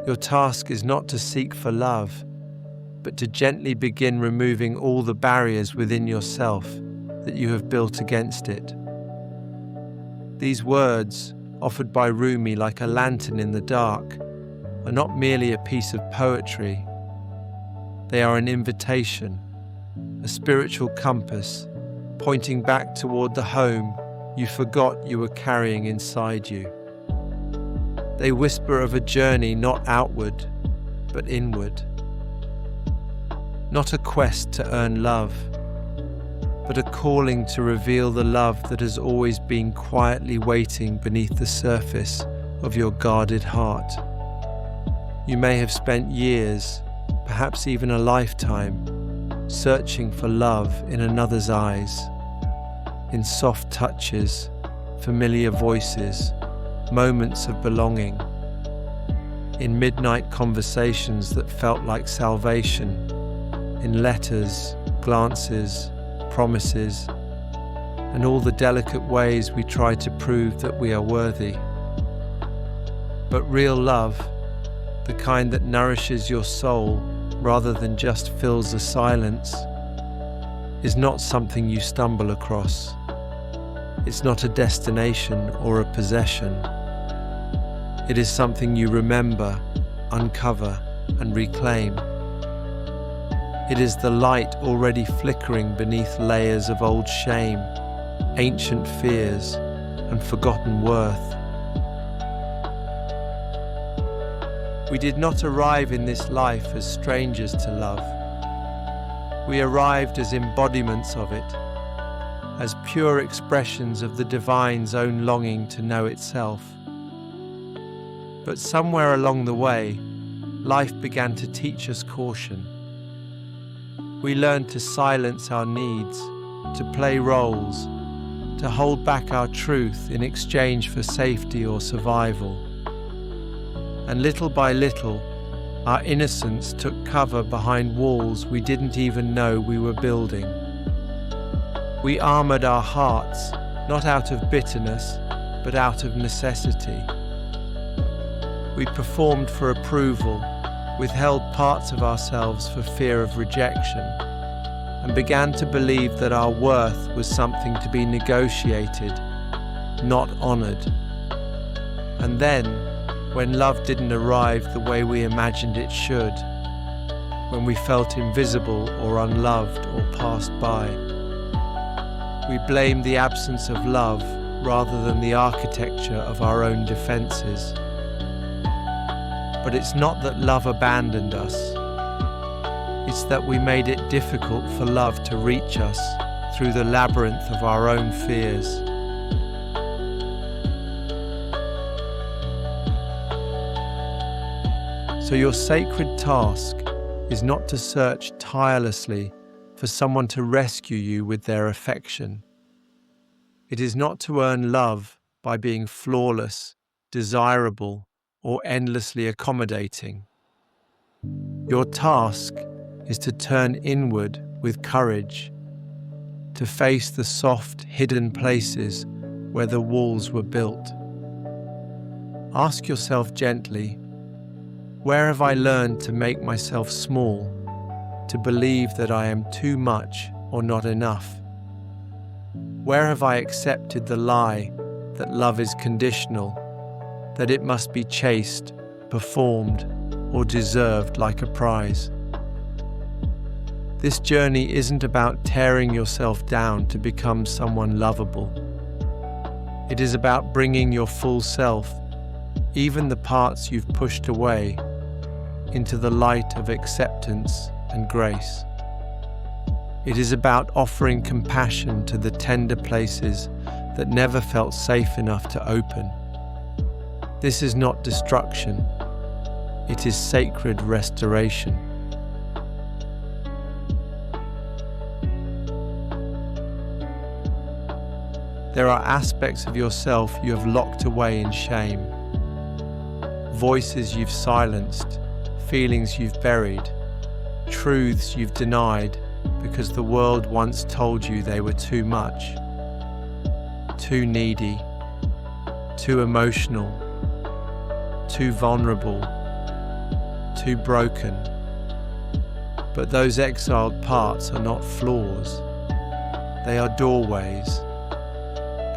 Your task is not to seek for love, but to gently begin removing all the barriers within yourself that you have built against it. These words, offered by Rumi like a lantern in the dark, are not merely a piece of poetry. They are an invitation, a spiritual compass, pointing back toward the home you forgot you were carrying inside you. They whisper of a journey not outward, but inward. Not a quest to earn love, but a calling to reveal the love that has always been quietly waiting beneath the surface of your guarded heart. You may have spent years, perhaps even a lifetime, searching for love in another's eyes, in soft touches, familiar voices, moments of belonging, in midnight conversations that felt like salvation, in letters, glances, promises, and all the delicate ways we try to prove that we are worthy. But real love, the kind that nourishes your soul rather than just fills the silence, is not something you stumble across. It's not a destination or a possession. It is something you remember, uncover, and reclaim. It is the light already flickering beneath layers of old shame, ancient fears, and forgotten worth. We did not arrive in this life as strangers to love. We arrived as embodiments of it, as pure expressions of the divine's own longing to know itself. But somewhere along the way, life began to teach us caution. We learned to silence our needs, to play roles, to hold back our truth in exchange for safety or survival. And little by little, our innocence took cover behind walls we didn't even know we were building. We armored our hearts, not out of bitterness, but out of necessity. We performed for approval, withheld parts of ourselves for fear of rejection, and began to believe that our worth was something to be negotiated, not honored. And then, when love didn't arrive the way we imagined it should, when we felt invisible or unloved or passed by, we blamed the absence of love rather than the architecture of our own defenses. But it's not that love abandoned us. It's that we made it difficult for love to reach us through the labyrinth of our own fears. So your sacred task is not to search tirelessly for someone to rescue you with their affection. It is not to earn love by being flawless, desirable, or endlessly accommodating. Your task is to turn inward with courage, to face the soft, hidden places where the walls were built. Ask yourself gently, where have I learned to make myself small, to believe that I am too much or not enough? Where have I accepted the lie that love is conditional, that it must be chased, performed, or deserved like a prize? This journey isn't about tearing yourself down to become someone lovable. It is about bringing your full self, even the parts you've pushed away, into the light of acceptance and grace. It is about offering compassion to the tender places that never felt safe enough to open. This is not destruction, it is sacred restoration. There are aspects of yourself you have locked away in shame, voices you've silenced, feelings you've buried, truths you've denied because the world once told you they were too much, too needy, too emotional, too vulnerable, too broken. But those exiled parts are not flaws. They are doorways.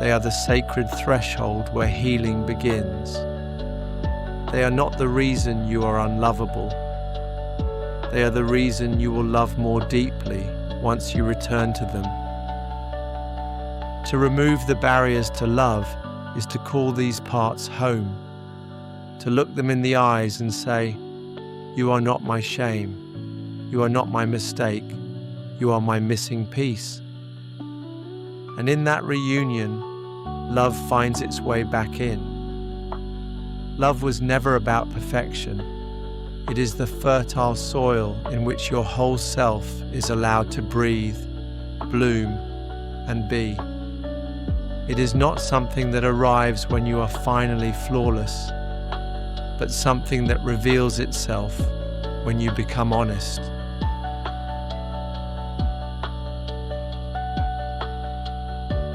They are the sacred threshold where healing begins. They are not the reason you are unlovable. They are the reason you will love more deeply once you return to them. To remove the barriers to love is to call these parts home, to look them in the eyes and say, "You are not my shame. You are not my mistake. You are my missing piece." And in that reunion, love finds its way back in. Love was never about perfection. It is the fertile soil in which your whole self is allowed to breathe, bloom, and be. It is not something that arrives when you are finally flawless, but something that reveals itself when you become honest.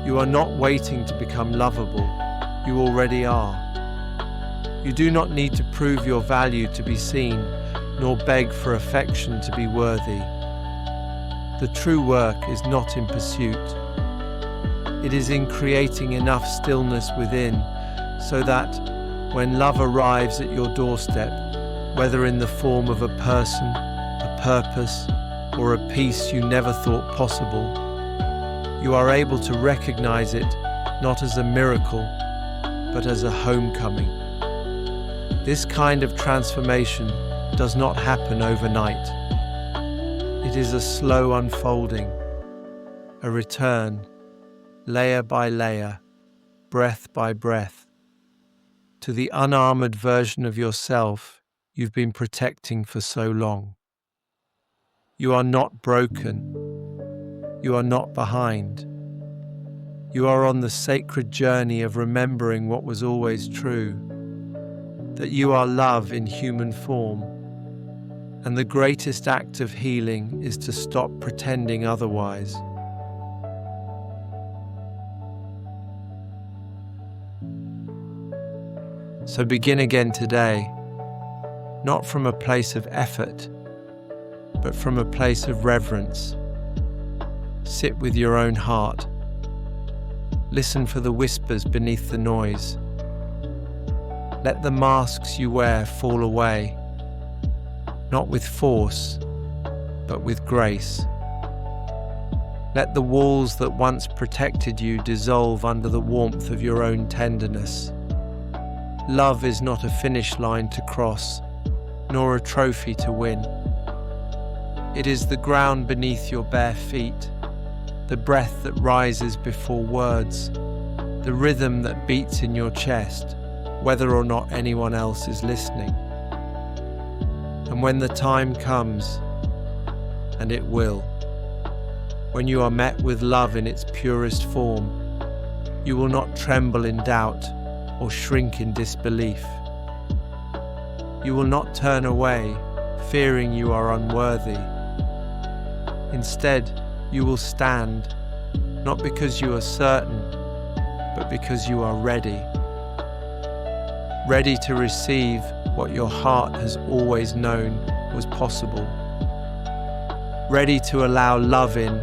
You are not waiting to become lovable. You already are. You do not need to prove your value to be seen, nor beg for affection to be worthy. The true work is not in pursuit. It is in creating enough stillness within so that when love arrives at your doorstep, whether in the form of a person, a purpose, or a peace you never thought possible, you are able to recognize it not as a miracle, but as a homecoming. This kind of transformation does not happen overnight. It is a slow unfolding, a return, layer by layer, breath by breath, to the unarmored version of yourself you've been protecting for so long. You are not broken. You are not behind. You are on the sacred journey of remembering what was always true, that you are love in human form, and the greatest act of healing is to stop pretending otherwise. So begin again today, not from a place of effort, but from a place of reverence. Sit with your own heart. Listen for the whispers beneath the noise. Let the masks you wear fall away, not with force, but with grace. Let the walls that once protected you dissolve under the warmth of your own tenderness. Love is not a finish line to cross, nor a trophy to win. It is the ground beneath your bare feet, the breath that rises before words, the rhythm that beats in your chest, whether or not anyone else is listening. And when the time comes, and it will, when you are met with love in its purest form, you will not tremble in doubt or shrink in disbelief. You will not turn away, fearing you are unworthy. Instead, you will stand, not because you are certain, but because you are ready. Ready to receive what your heart has always known was possible. Ready to allow love in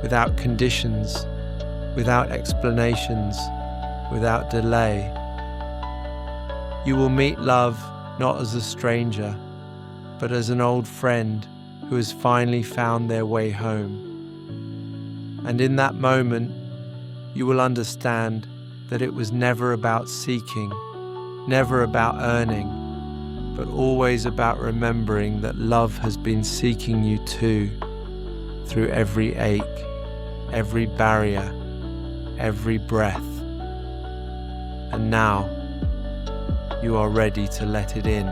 without conditions, without explanations, without delay. You will meet love not as a stranger, but as an old friend who has finally found their way home. And in that moment, you will understand that it was never about seeking, never about earning, but always about remembering that love has been seeking you too, through every ache, every barrier, every breath. And now, you are ready to let it in.